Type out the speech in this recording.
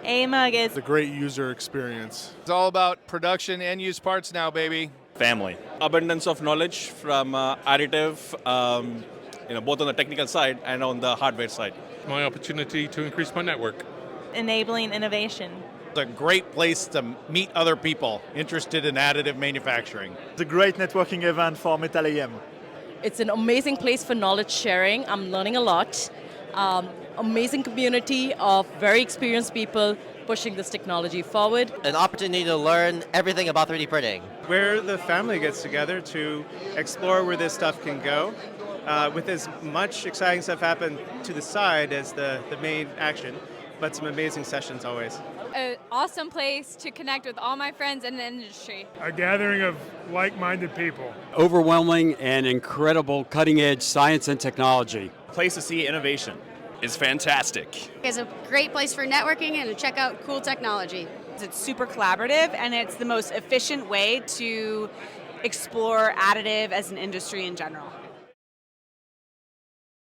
AMUG is The great user experience. It's all about production and use parts now, baby. Family. Abundance of knowledge from additive, both on the technical side and on the hardware side. My opportunity to increase my network. enabling innovation. It's a great place to meet other people interested in additive manufacturing. It's a great networking event for Metal AM. It's an amazing place for knowledge sharing. I'm learning a lot. Amazing community of very experienced people pushing this technology forward. An opportunity to learn everything about 3D printing. Where the family gets together to explore where this stuff can go, with as much exciting stuff happen to the side as the main action, but some amazing sessions always. An awesome place to connect with all my friends in the industry. A gathering of like-minded people. Overwhelming and incredible cutting-edge science and technology. Place to see innovation. It's fantastic. It's a great place for networking and to check out cool technology. It's super collaborative, and it's the most efficient way to explore additive as an industry in general.